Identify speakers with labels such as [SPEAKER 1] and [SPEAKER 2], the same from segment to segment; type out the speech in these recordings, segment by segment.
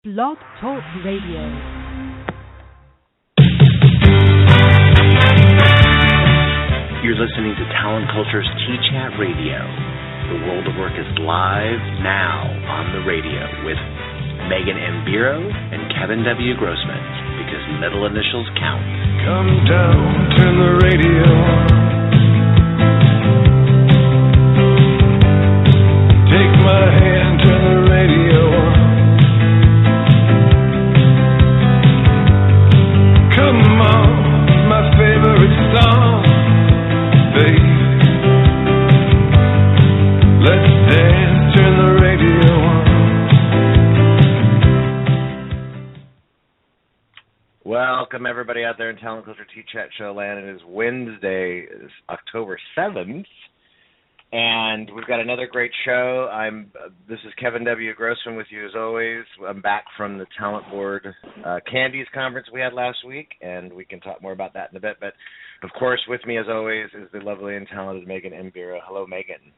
[SPEAKER 1] Blog Talk Radio.
[SPEAKER 2] You're listening to Talent Culture's T-Chat Radio. The World of Work is live now on the radio with Megan M. Biro and Kevin W. Grossman, because middle initials count.
[SPEAKER 3] Come down, turn the radio on. Take my hand, turn the radio on. Come on, my favorite song, baby. Let's dance, turn the radio on.
[SPEAKER 2] Welcome, everybody out there in Talent Culture T-Chat Show land. It is Wednesday, it's October 7th, and we've got another great show. This is Kevin W. Grossman with you as always. I'm back from the Talent Board Candies Conference we had last week, and we can talk more about that in a bit. But, of course, with me as always is the lovely and talented Megan M. Biro. Hello, Megan.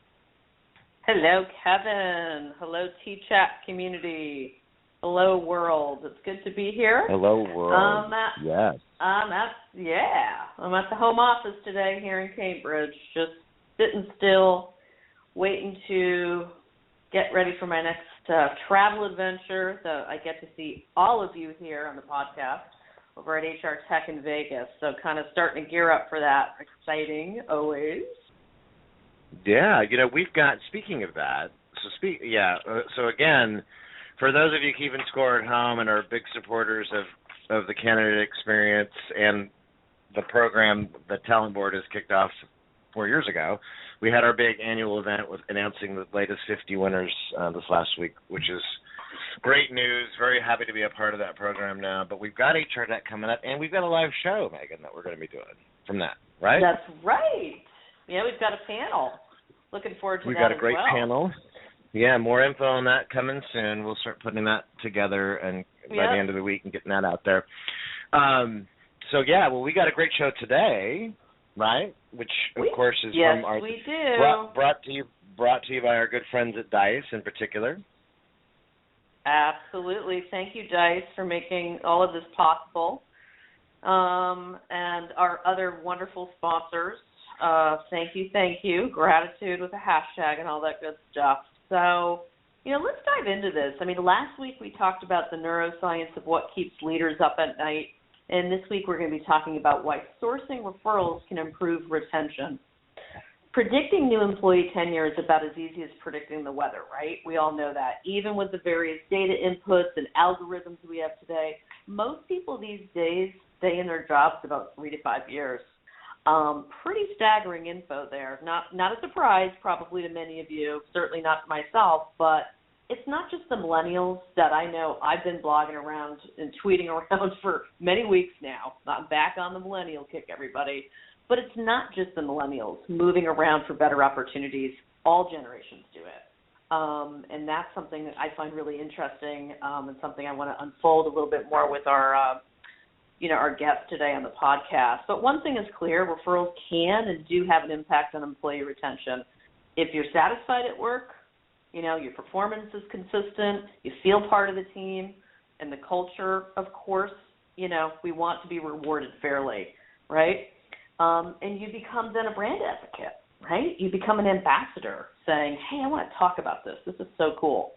[SPEAKER 4] Hello, Kevin. Hello, T-Chat community. Hello, world. It's good to be here.
[SPEAKER 2] Hello, world. Yes.
[SPEAKER 4] I'm at the home office today here in Cambridge, just sitting still, waiting to get ready for my next travel adventure. So I get to see all of you here on the podcast over at HR Tech in Vegas. So kind of starting to gear up for that. Exciting, always.
[SPEAKER 2] Yeah, we've got, speaking of that, so again, for those of you keeping score at home and are big supporters of the candidate experience and the program that Talent Board has kicked off 4 years ago, we had our big annual event with announcing the latest 50 winners this last week, which is great news. Very happy to be a part of that program now. But we've got HR Tech coming up, and we've got a live show, Megan, that we're going to be doing from that, right?
[SPEAKER 4] That's right. Yeah, we've got a panel. Looking forward to that.
[SPEAKER 2] We've got a great
[SPEAKER 4] as well.
[SPEAKER 2] panel. Yeah, more info on that coming soon. We'll start putting that together and by the end of the week and getting that out there. We got a great show today, right? Which of course is from our
[SPEAKER 4] we do.
[SPEAKER 2] brought to you by our good friends at Dice in particular.
[SPEAKER 4] Absolutely. Thank you, Dice, for making all of this possible. And our other wonderful sponsors. Thank you. Gratitude with a hashtag and all that good stuff. So, let's dive into this. I mean, last week we talked about the neuroscience of what keeps leaders up at night, and this week we're going to be talking about why sourcing referrals can improve retention. Predicting new employee tenure is about as easy as predicting the weather, right? We all know that. Even with the various data inputs and algorithms we have today, most people these days stay in their jobs about 3 to 5 years. Pretty staggering info there. Not a surprise probably to many of you, certainly not to myself, but it's not just the millennials that I know. I've been blogging around and tweeting around for many weeks now. I'm back on the millennial kick, everybody. But it's not just the millennials moving around for better opportunities. All generations do it. And that's something that I find really interesting and something I want to unfold a little bit more with our guest today on the podcast. But one thing is clear, referrals can and do have an impact on employee retention. If you're satisfied at work, your performance is consistent, you feel part of the team, and the culture, of course, we want to be rewarded fairly, right? And you become then a brand advocate, right? You become an ambassador saying, hey, I want to talk about this. This is so cool.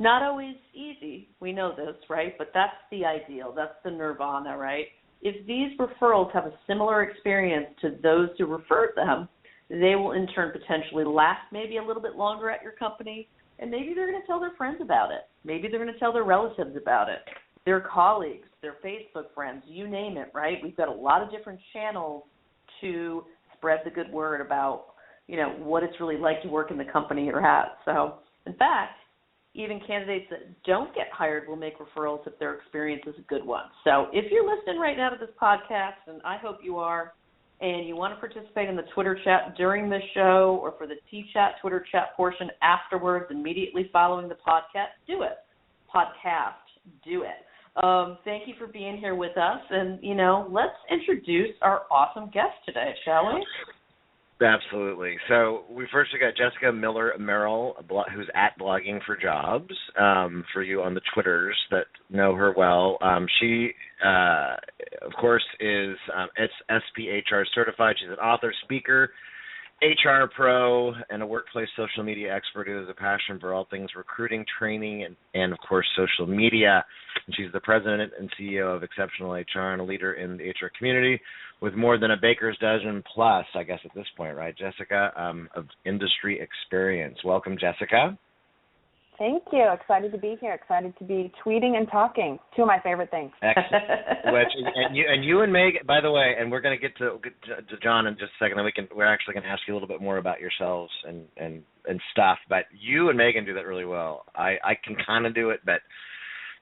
[SPEAKER 4] Not always easy, we know this, right? But that's the ideal, that's the nirvana, right? If these referrals have a similar experience to those who referred them, they will in turn potentially last maybe a little bit longer at your company, and maybe they're going to tell their friends about it. Maybe they're going to tell their relatives about it, their colleagues, their Facebook friends, you name it, right? We've got a lot of different channels to spread the good word about, what it's really like to work in the company you're at. So, in fact, even candidates that don't get hired will make referrals if their experience is a good one. So if you're listening right now to this podcast, and I hope you are, and you want to participate in the Twitter chat during the show or for the T-Chat Twitter chat portion afterwards, immediately following the podcast, do it. Thank you for being here with us. And, let's introduce our awesome guest today, shall we?
[SPEAKER 2] Absolutely. So we first got Jessica Miller Merrill, who's at Blogging for Jobs, for you on the Twitters that know her well. She, of course, is SPHR certified. She's an author, speaker, HR pro, and a workplace social media expert who has a passion for all things recruiting, training, and of course, social media. And she's the president and CEO of Exceptional HR and a leader in the HR community with more than a baker's dozen plus, I guess at this point, right, Jessica, of industry experience. Welcome, Jessica.
[SPEAKER 5] Thank you. Excited to be here. Excited to be tweeting and talking. Two of my favorite things.
[SPEAKER 2] Excellent. and you and Meg, by the way, and we're going to get to John in just a second. Then we're actually going to ask you a little bit more about yourselves and stuff. But you and Megan do that really well. I can kind of do it, but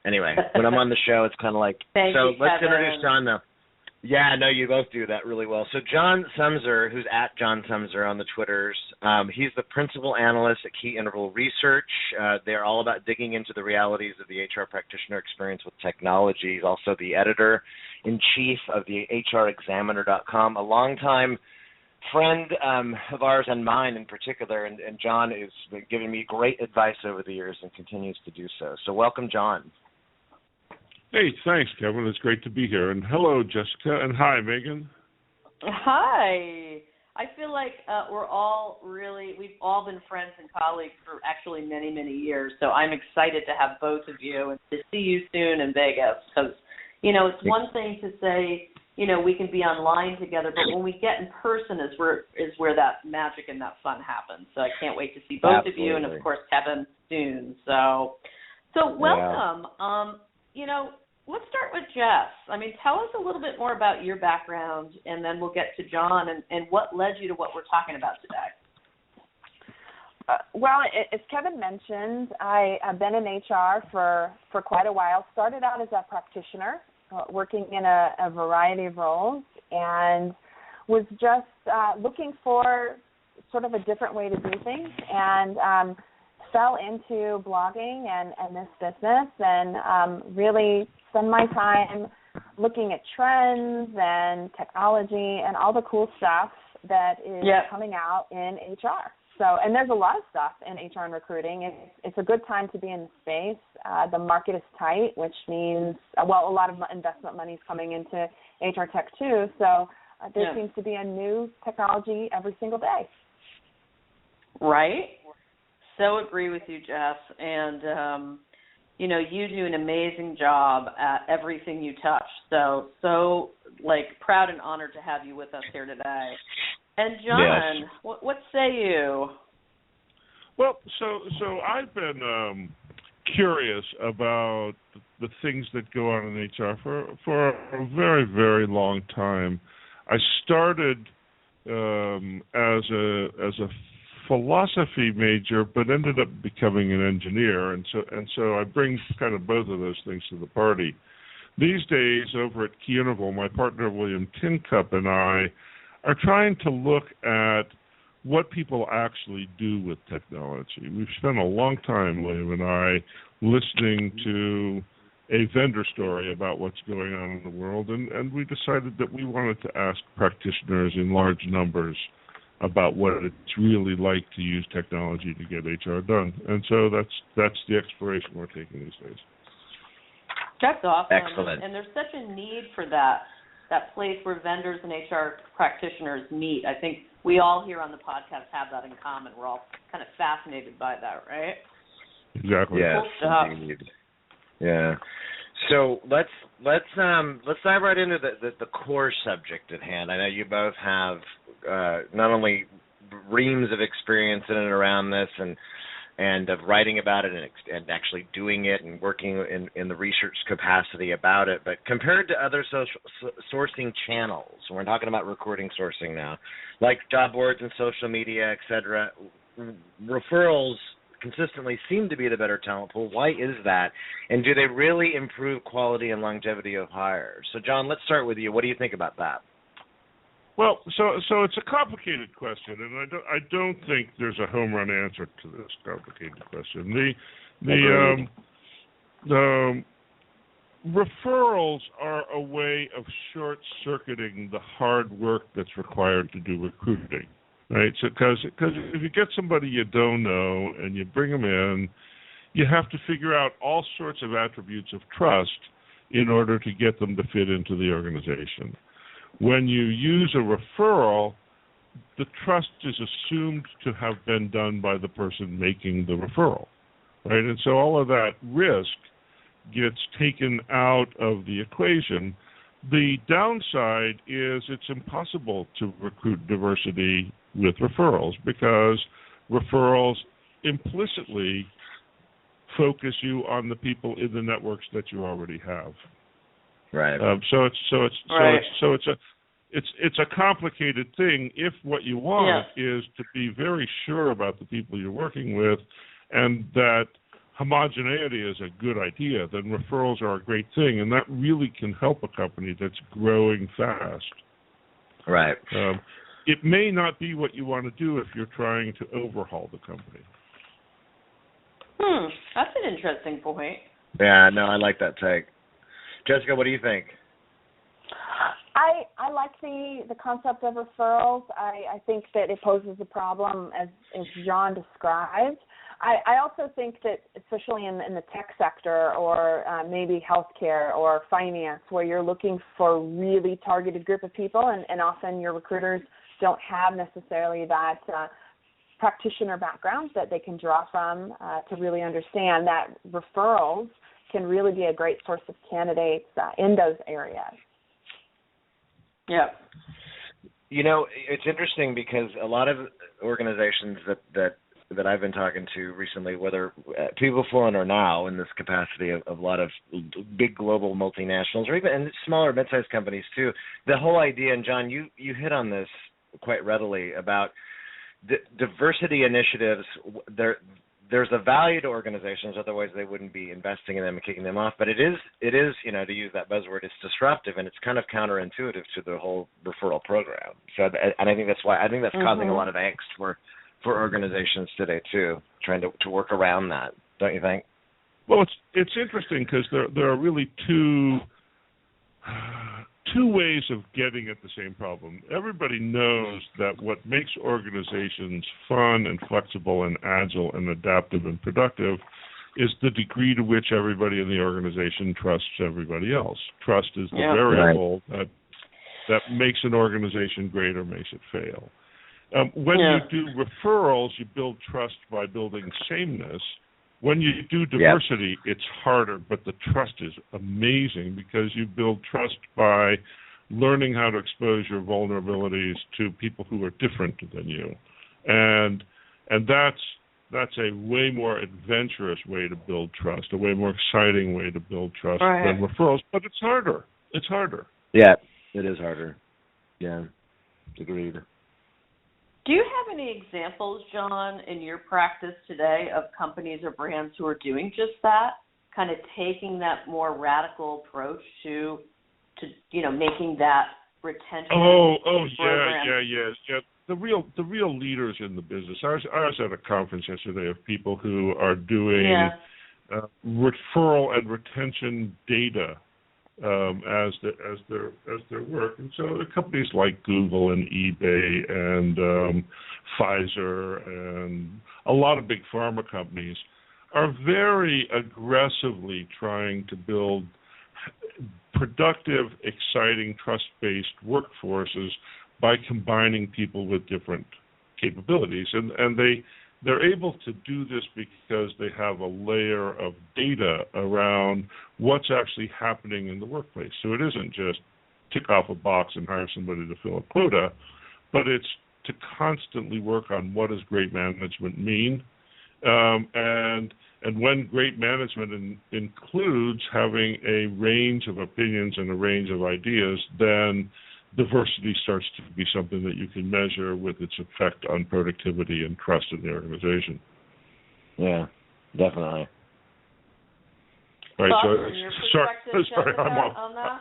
[SPEAKER 2] anyway, when I'm on the show, it's kind of like.
[SPEAKER 4] Thank
[SPEAKER 2] so
[SPEAKER 4] you,
[SPEAKER 2] let's
[SPEAKER 4] Kevin.
[SPEAKER 2] introduce John though. Yeah, no, you both do that really well. So John Sumser, who's at John Sumser on the Twitters, he's the principal analyst at Key Interval Research. They're all about digging into the realities of the HR practitioner experience with technology. He's also the editor-in-chief of the HRExaminer.com, a longtime friend of ours and mine in particular, and John has been giving me great advice over the years and continues to do so. So welcome, John.
[SPEAKER 6] Hey, thanks, Kevin. It's great to be here. And hello, Jessica, and hi, Megan.
[SPEAKER 4] Hi. I feel like we've all been friends and colleagues for actually many, many years. So I'm excited to have both of you and to see you soon in Vegas because, it's one thing to say, we can be online together, but when we get in person is where that magic and that fun happens. So I can't wait to see both
[SPEAKER 2] Absolutely.
[SPEAKER 4] of you and, of course, Kevin soon. So welcome.
[SPEAKER 2] Yeah.
[SPEAKER 4] Let's start with Jess. Tell us a little bit more about your background, and then we'll get to John and what led you to what we're talking about today.
[SPEAKER 5] Well, as Kevin mentioned, I have been in HR for quite a while. Started out as a practitioner, working in a variety of roles, and was just looking for sort of a different way to do things, and fell into blogging and this business, and really spend my time looking at trends and technology and all the cool stuff that is coming out in HR. So, and there's a lot of stuff in HR and recruiting. It's a good time to be in the space. The market is tight, which means, a lot of investment money is coming into HR tech too. So there seems to be a new technology every single day.
[SPEAKER 4] Right. So agree with you, Jess. And, you do an amazing job at everything you touch. So proud and honored to have you with us here today. And John,
[SPEAKER 2] yes.
[SPEAKER 4] What say you?
[SPEAKER 6] Well, so I've been curious about the things that go on in HR for a very, very long time. I started as a philosophy major, but ended up becoming an engineer, and so I bring kind of both of those things to the party. These days, over at Key Interval, my partner William Tincup and I are trying to look at what people actually do with technology. We've spent a long time, William and I, listening to a vendor story about what's going on in the world, and we decided that we wanted to ask practitioners in large numbers about what it's really like to use technology to get HR done. And so that's the exploration we're taking these days.
[SPEAKER 4] That's awesome.
[SPEAKER 2] Excellent.
[SPEAKER 4] And there's such a need for that place where vendors and HR practitioners meet. I think we all here on the podcast have that in common. We're all kind of fascinated by that, right?
[SPEAKER 6] Exactly.
[SPEAKER 2] Yes,
[SPEAKER 4] cool stuff.
[SPEAKER 2] Indeed. Yeah. So let's dive right into the core subject at hand. I know you both have not only reams of experience in and around this, and of writing about it and actually doing it and working in the research capacity about it, but compared to other sourcing channels, we're talking about recruiting sourcing now, like job boards and social media, et cetera, referrals consistently seem to be the better talent pool. Why is that? And do they really improve quality and longevity of hires? So, John, let's start with you. What do you think about that?
[SPEAKER 6] Well, so it's a complicated question, and I don't think there's a home run answer to this complicated question. The referrals are a way of short-circuiting the hard work that's required to do recruiting. right? So because if you get somebody you don't know and you bring them in, you have to figure out all sorts of attributes of trust in order to get them to fit into the organization. When you use a referral, the trust is assumed to have been done by the person making the referral, right? And so all of that risk gets taken out of the equation. The downside is it's impossible to recruit diversity with referrals because referrals implicitly focus you on the people in the networks that you already have.
[SPEAKER 2] Right.
[SPEAKER 6] So it's a complicated thing if what you want is to be very sure about the people you're working with, and that homogeneity is a good idea. Then referrals are a great thing, and that really can help a company that's growing fast.
[SPEAKER 2] Right.
[SPEAKER 6] It may not be what you want to do if you're trying to overhaul the company.
[SPEAKER 4] That's an interesting point.
[SPEAKER 2] Yeah, no, I like that take. Jessica, what do you think?
[SPEAKER 5] I like the concept of referrals. I think that it poses a problem, as John described. I also think that, especially in the tech sector or maybe healthcare or finance, where you're looking for a really targeted group of people, and often your recruiters don't have necessarily that practitioner background that they can draw from to really understand that referrals can really be a great source of candidates in those areas.
[SPEAKER 4] Yeah.
[SPEAKER 2] You know, it's interesting because a lot of organizations that I've been talking to recently, whether people fluent or now in this capacity of a lot of big global multinationals or even smaller mid-sized companies too, the whole idea, and John, you hit on this quite readily about diversity initiatives. There's a value to organizations, otherwise they wouldn't be investing in them and kicking them off. But it is, you know, to use that buzzword, it's disruptive and it's kind of counterintuitive to the whole referral program. So, and I think that's why that's causing a lot of angst for organizations today too, trying to work around that. Don't you think?
[SPEAKER 6] Well, it's interesting because there are really two ways of getting at the same problem. Everybody knows that what makes organizations fun and flexible and agile and adaptive and productive is the degree to which everybody in the organization trusts everybody else. Trust is the variable that makes an organization great or makes it fail. When you do referrals, you build trust by building sameness. When you do diversity, it's harder, but the trust is amazing because you build trust by learning how to expose your vulnerabilities to people who are different than you. And that's a way more adventurous way to build trust, a way more exciting way to build trust than referrals, but it's harder. It's harder.
[SPEAKER 2] Yeah, it is harder. Yeah, agreed.
[SPEAKER 4] Do you have any examples, John, in your practice today of companies or brands who are doing just that, kind of taking that more radical approach to making that retention program?
[SPEAKER 6] Yeah. The real leaders in the business. I was at a conference yesterday of people who are doing referral and retention data as their work, and so the companies like Google and eBay and Pfizer and a lot of big pharma companies are very aggressively trying to build productive, exciting, trust-based workforces by combining people with different capabilities, and they're able to do this because they have a layer of data around what's actually happening in the workplace. So it isn't just tick off a box and hire somebody to fill a quota, but it's to constantly work on what does great management mean. And when great management includes having a range of opinions and a range of ideas, then diversity starts to be something that you can measure with its effect on productivity and trust in the organization.
[SPEAKER 2] Yeah, definitely.
[SPEAKER 6] Right.
[SPEAKER 4] So, from your perspective,
[SPEAKER 6] sorry,
[SPEAKER 4] Jessica,
[SPEAKER 6] I'm off.
[SPEAKER 4] on that?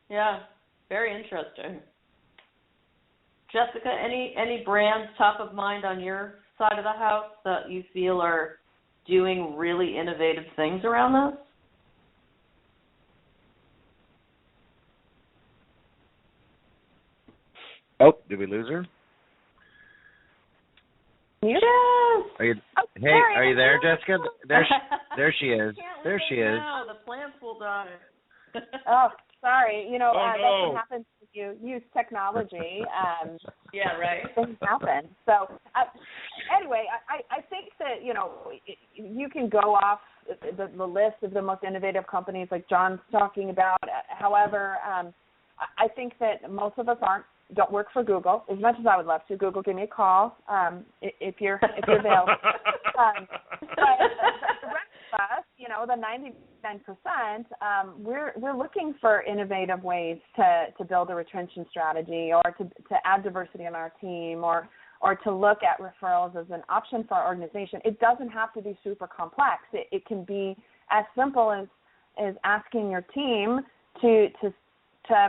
[SPEAKER 4] Yeah, very interesting. Jessica, any brands top of mind on your side of the house that you feel are doing really innovative things around this?
[SPEAKER 2] Oh, did we lose her? Are you, hey,
[SPEAKER 5] sorry,
[SPEAKER 2] are you there, Jessica? There she is. There she is.
[SPEAKER 4] No, the plants will die.
[SPEAKER 5] Oh, sorry. You know, that's
[SPEAKER 6] no.
[SPEAKER 5] what happens when you use technology.
[SPEAKER 4] Yeah, right.
[SPEAKER 5] Things happen. So, anyway, I think that, you know, you can go off the list of the most innovative companies like John's talking about. However, I think that most of us don't work for Google. As much as I would love to, Google, give me a call if you're available. But the rest of us, you know, the 99%, we're looking for innovative ways to build a retention strategy, or to add diversity in our team, or to look at referrals as an option for our organization. It doesn't have to be super complex. It can be as simple as asking your team to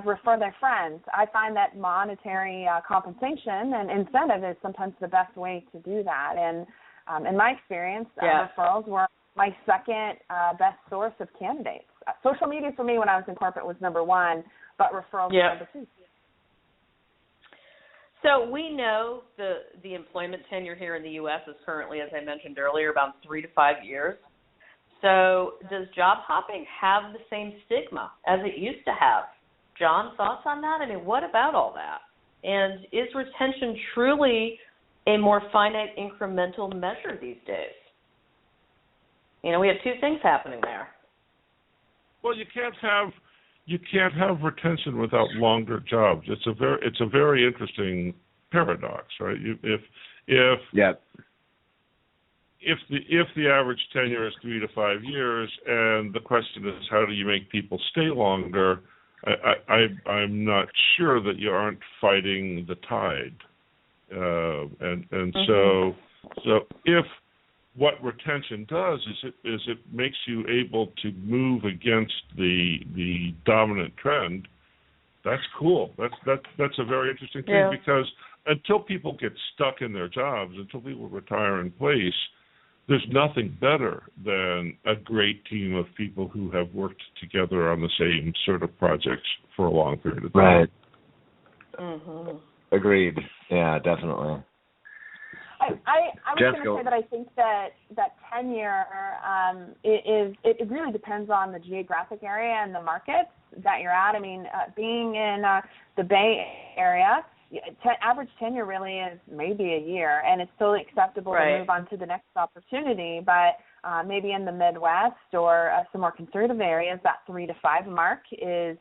[SPEAKER 5] refer their friends. I find that monetary compensation and incentive is sometimes the best way to do that. And in my experience, referrals were my second best source of candidates. Social media for me when I was in corporate was number one, but referrals were number two.
[SPEAKER 4] So we know the employment tenure here in the U.S. is currently, as I mentioned earlier, about 3 to 5 years. So does job hopping have the same stigma as it used to have? John, thoughts on that? I mean, what about all that? And is retention truly a more finite incremental measure these days? You know, we have two things happening there.
[SPEAKER 6] Well, you can't have retention without longer jobs. It's a very interesting paradox, right? If the average tenure is 3 to 5 years, and the question is how do you make people stay longer, I'm not sure that you aren't fighting the tide, and so if what retention does is it makes you able to move against the dominant trend. That's cool. That's a very interesting thing, because until people get stuck in their jobs, until people retire in place, there's nothing better than a great team of people who have worked together on the same sort of projects for a long period of time.
[SPEAKER 2] Right.
[SPEAKER 4] Mm-hmm.
[SPEAKER 2] Agreed. Yeah, definitely.
[SPEAKER 5] I was going to say that I think that tenure it really depends on the geographic area and the markets that you're at. I mean, being in the Bay Area, average tenure really is maybe a year, and it's totally acceptable to move on to the next opportunity. But maybe in the Midwest or some more conservative areas, that 3 to 5 mark is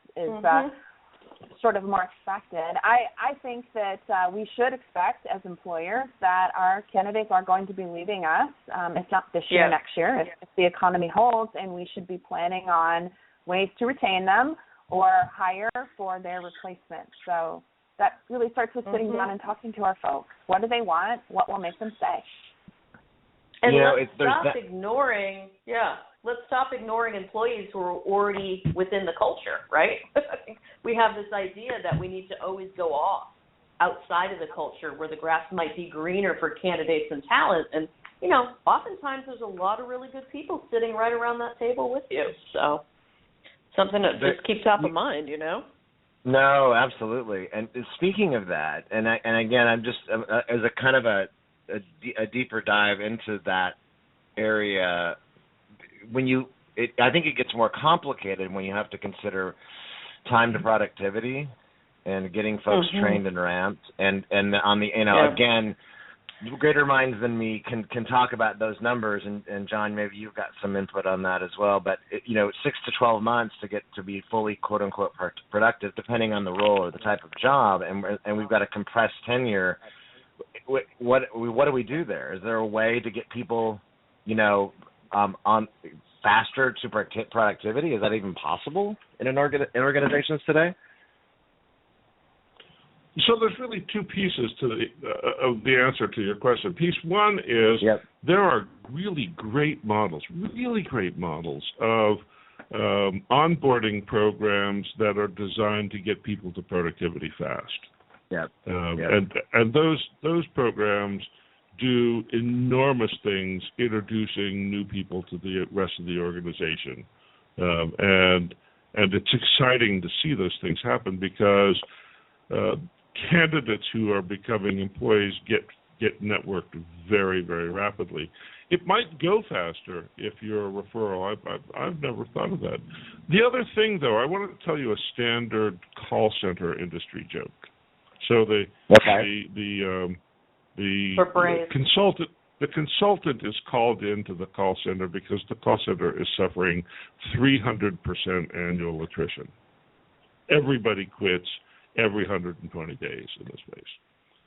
[SPEAKER 5] sort of more expected. I think that we should expect as employers that our candidates are going to be leaving us, if not this year, next year, if the economy holds, and we should be planning on ways to retain them or hire for their replacement. So that really starts with sitting down and talking to our folks. What do they want? What will make them stay?
[SPEAKER 4] And let's stop ignoring employees who are already within the culture, right? We have this idea that we need to always go off outside of the culture where the grass might be greener for candidates and talent. And, you know, oftentimes there's a lot of really good people sitting right around that table with you. So something that just keeps top of mind, you know?
[SPEAKER 2] No, absolutely. And speaking of that, and again, I'm just as a kind of a deeper dive into that area. I think it gets more complicated when you have to consider time to productivity and getting folks trained and ramped, and on the again, greater minds than me can talk about those numbers, and John, maybe you've got some input on that as well. But 6 to 12 months to get to be fully quote unquote productive, depending on the role or the type of job, and we've got a compressed tenure. What do we do there? Is there a way to get people, on faster to productivity? Is that even possible in organizations today?
[SPEAKER 6] So there's really two pieces to of the answer to your question. Piece one is there are really great models of onboarding programs that are designed to get people to productivity fast. And those programs do enormous things introducing new people to the rest of the organization. And it's exciting to see those things happen because candidates who are becoming employees get get networked very, very rapidly. It might go faster if you're a referral. I've never thought of that. The other thing, though, I wanted to tell you a standard call center industry joke. So the consultant is called into the call center because the call center is suffering 300% annual attrition. Everybody quits every 120 days in this space.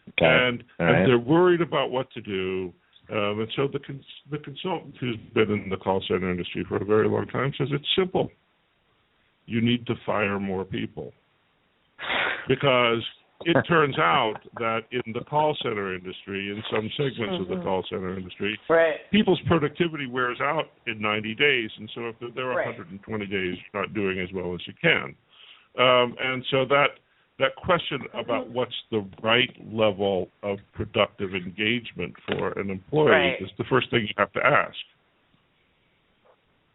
[SPEAKER 2] Okay.
[SPEAKER 6] And they're worried about what to do. And so the consultant who's been in the call center industry for a very long time says it's simple. You need to fire more people. Because it turns out that in the call center industry, in some segments of the call center industry, people's productivity wears out in 90 days. And so if they're 120 days, you're not doing as well as you can. And so that question about what's the right level of productive engagement for an employee is the first thing you have to ask.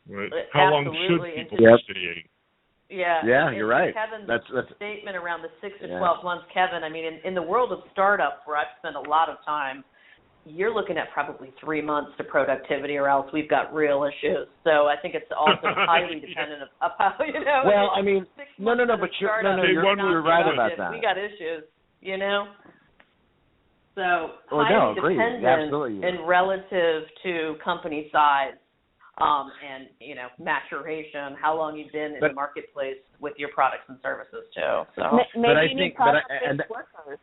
[SPEAKER 6] Right? How long should people be staying?
[SPEAKER 2] Yeah, you're right.
[SPEAKER 4] Kevin's
[SPEAKER 2] that's
[SPEAKER 4] statement around the 6 to 12 months, Kevin, I mean, in the world of startups where I've spent a lot of time, you're looking at probably 3 months to productivity, or else we've got real issues. So I think it's also highly dependent upon,
[SPEAKER 2] Well, I mean, no, but you're right about that.
[SPEAKER 4] We got issues, So
[SPEAKER 2] highly
[SPEAKER 4] dependent and relative to company size, and maturation, how long you've been in the marketplace with your products and services too. So
[SPEAKER 5] maybe you need project-based workers.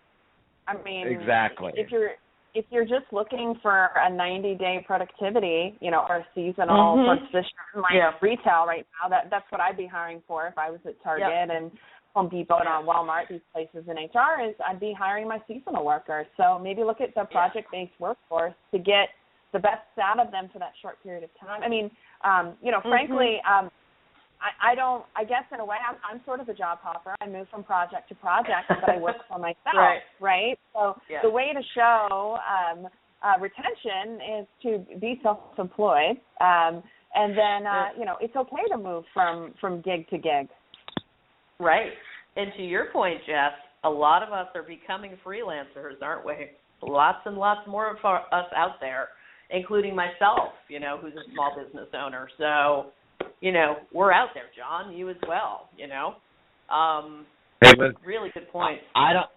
[SPEAKER 5] I mean,
[SPEAKER 2] exactly.
[SPEAKER 5] If you're just looking for a 90-day productivity, or a seasonal position like retail right now, that's what I'd be hiring for if I was at Target and Home Depot and Walmart, these places in HR, is I'd be hiring my seasonal workers. So maybe look at the project-based workforce to get the best out of them for that short period of time. I mean, frankly, I guess in a way I'm sort of a job hopper. I move from project to project, but I work for myself, right? So the way to show retention is to be self-employed, and then, it's okay to move from gig to gig.
[SPEAKER 4] Right. And to your point, Jeff, a lot of us are becoming freelancers, aren't we? Lots and lots more of us out there, including myself, who's a small business owner. So, we're out there, John, you as well, really good point.
[SPEAKER 2] I don't,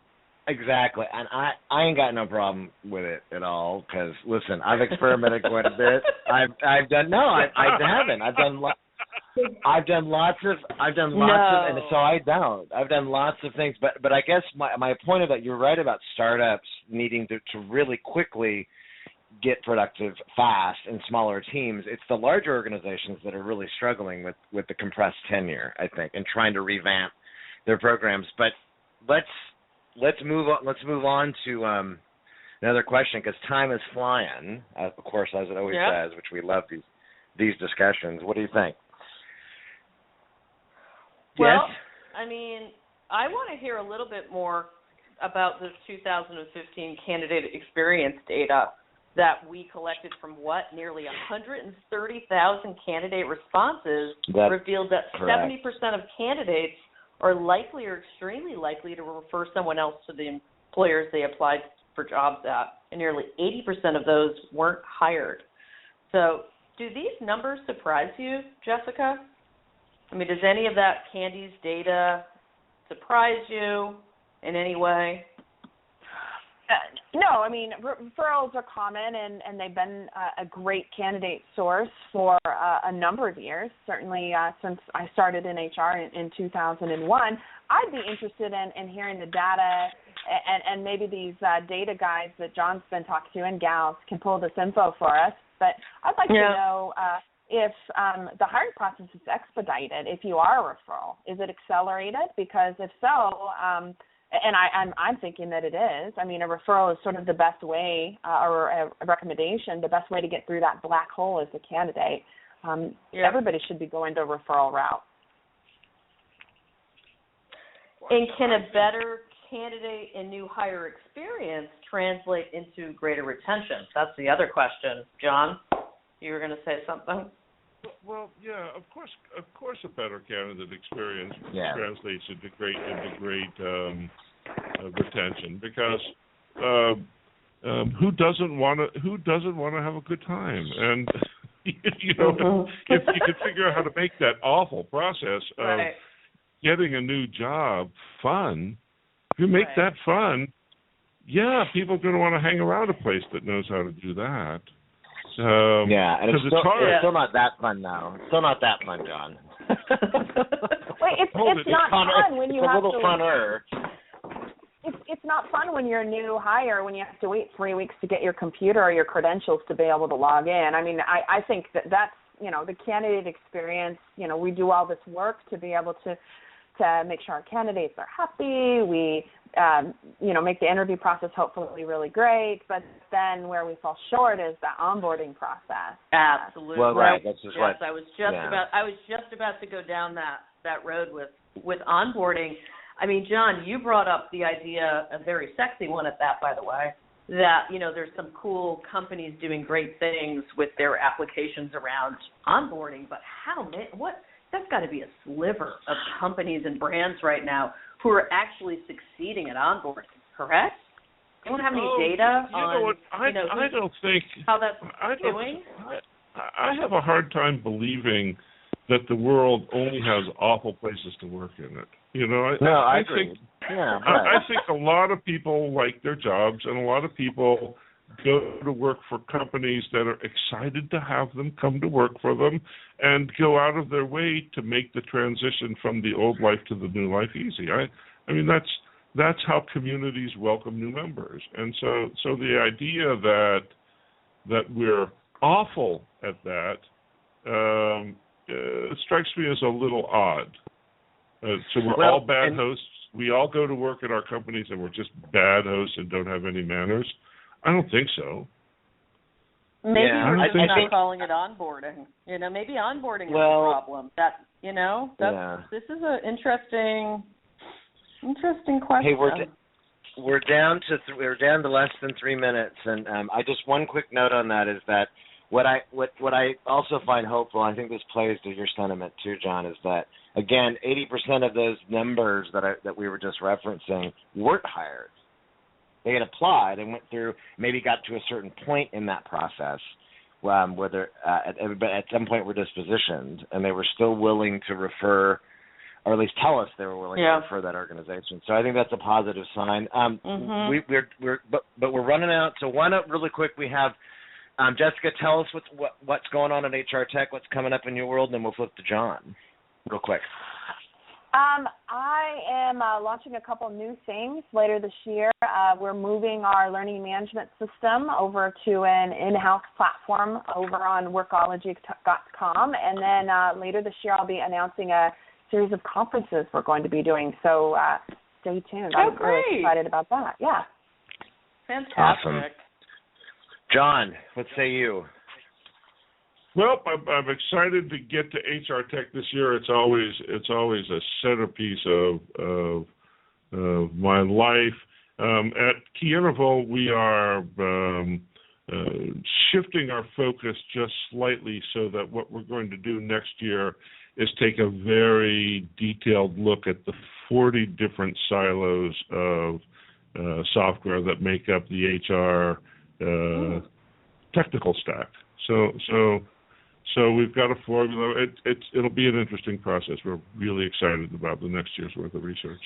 [SPEAKER 2] exactly, and I ain't got no problem with it at all, because, listen, I've experimented quite a bit. I haven't. I've done lots of, and so I don't. I've done lots of things, but I guess my point of that, you're right about startups needing to really quickly get productive fast in smaller teams. It's the larger organizations that are really struggling with the compressed tenure, I think, and trying to revamp their programs. But let's move on to another question, because time is flying, of course, as it always does, which we love these discussions. What do you think?
[SPEAKER 4] Well, I mean, I want to hear a little bit more about this 2015 candidate experience data that we collected from nearly 130,000 candidate responses revealed that 70% of candidates are likely or extremely likely to refer someone else to the employers they applied for jobs at, and nearly 80% of those weren't hired. So do these numbers surprise you, Jessica? I mean, does any of that Candy's data surprise you in any way?
[SPEAKER 5] No, I mean, referrals are common, and they've been a great candidate source for a number of years, certainly since I started in HR in 2001. I'd be interested in hearing the data, and maybe these data guys that John's been talking to, and gals, can pull this info for us. But I'd like to know if the hiring process is expedited, if you are a referral. Is it accelerated? Because if so, and I'm thinking that it is. I mean, a referral is sort of the best way, or a recommendation, the best way to get through that black hole as a candidate. Everybody should be going the referral route.
[SPEAKER 4] And can a better candidate and new hire experience translate into greater retention? That's the other question. John, you were going to say something?
[SPEAKER 6] Well, yeah, of course, a better candidate experience translates into great retention, because who doesn't want to have a good time? And you know, if you could figure out how to make that awful process of getting a new job fun, if you make that fun, yeah, people are going to want to hang around a place that knows how to do that.
[SPEAKER 2] Yeah, and it's still not that fun now. It's still not that fun, John.
[SPEAKER 5] Wait, it's not fun when you have to.
[SPEAKER 2] It's a little funner.
[SPEAKER 5] It's not fun when you're a new hire, when you have to wait 3 weeks to get your computer or your credentials to be able to log in. I mean, I think that's, you know, the candidate experience. You know, we do all this work to be able to make sure our candidates are happy. We, you know, make the interview process hopefully really great. But then where we fall short is the onboarding process.
[SPEAKER 4] Absolutely.
[SPEAKER 2] Well, right. That's just
[SPEAKER 4] yes, I was just about to go down that road with onboarding. I mean, John, you brought up the idea, a very sexy one at that, by the way, that, you know, there's some cool companies doing great things with their applications around onboarding, but that's got to be a sliver of companies and brands right now who are actually succeeding at onboarding, correct? Anyone have any data on,
[SPEAKER 6] I don't think
[SPEAKER 4] how that's doing?
[SPEAKER 6] I have a hard time believing that the world only has awful places to work in it. You know, I
[SPEAKER 2] agree.
[SPEAKER 6] think
[SPEAKER 2] right.
[SPEAKER 6] I think a lot of people like their jobs, and a lot of people go to work for companies that are excited to have them come to work for them and go out of their way to make the transition from the old life to the new life easy. I mean that's how communities welcome new members. And so the idea that we're awful at that strikes me as a little odd. So we're all bad hosts. We all go to work at our companies and we're just bad hosts and don't have any manners. I don't think so.
[SPEAKER 4] Maybe we're just not calling it onboarding. You know, maybe onboarding is the problem. That, you know, this is an interesting question.
[SPEAKER 2] Hey, we're down to less than 3 minutes, and I just one quick note on that is that what I also find hopeful, I think this plays to your sentiment too, John, is that again 80% of those numbers that we were just referencing weren't hired. They had applied and went through, maybe got to a certain point in that process, whether at some point were dispositioned, and they were still willing to refer, or at least tell us they were willing to refer that organization. So I think that's a positive sign. But we're running out. So why not really quick? We have Jessica, tell us what's going on in HR Tech, what's coming up in your world, and then we'll flip to John real quick.
[SPEAKER 5] I am launching a couple new things later this year. We're moving our learning management system over to an in-house platform over on Workology.com. And then later this year I'll be announcing a series of conferences we're going to be doing. So stay tuned. I'm really excited about that. Yeah.
[SPEAKER 4] Fantastic.
[SPEAKER 2] Awesome. John, what say you?
[SPEAKER 6] Well, I'm excited to get to HR Tech this year. It's always a centerpiece of my life. At Key Interval, we are shifting our focus just slightly so that what we're going to do next year is take a very detailed look at the 40 different silos of software that make up the HR technical stack. So we've got a formula. It'll be an interesting process. We're really excited about the next year's worth of research.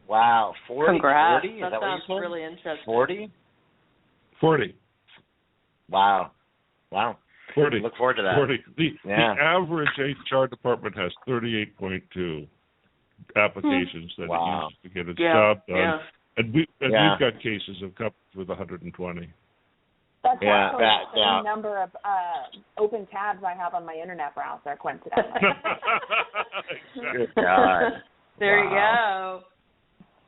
[SPEAKER 2] Wow, 40?
[SPEAKER 4] Congrats.
[SPEAKER 2] 40?
[SPEAKER 4] That sounds really interesting.
[SPEAKER 2] 40?
[SPEAKER 6] 40.
[SPEAKER 2] Wow. 40. Look forward to that.
[SPEAKER 6] 40. The average HR department has 38.2 applications that it uses to get its job done.
[SPEAKER 4] Yeah.
[SPEAKER 6] And we've got cases of companies with 120.
[SPEAKER 5] That's actually the same number of open tabs I have on my internet browser, coincidentally.
[SPEAKER 2] Good God.
[SPEAKER 4] There you go.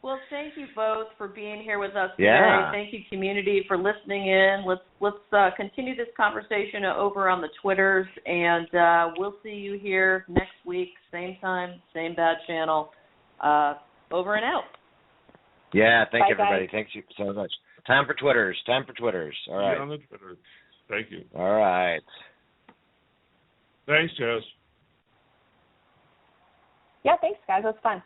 [SPEAKER 4] Well, thank you both for being here with us today.
[SPEAKER 2] Yeah.
[SPEAKER 4] Thank you, community, for listening in. Let's continue this conversation over on the Twitters, and we'll see you here next week, same time, same bad channel. Over and out.
[SPEAKER 2] Yeah, thank you, everybody.
[SPEAKER 5] Guys.
[SPEAKER 2] Thank you so much. Time for Twitters. All right.
[SPEAKER 6] Get on the Twitter. Thank you.
[SPEAKER 2] All right.
[SPEAKER 6] Thanks, Jess.
[SPEAKER 5] Yeah, thanks, guys. It was fun.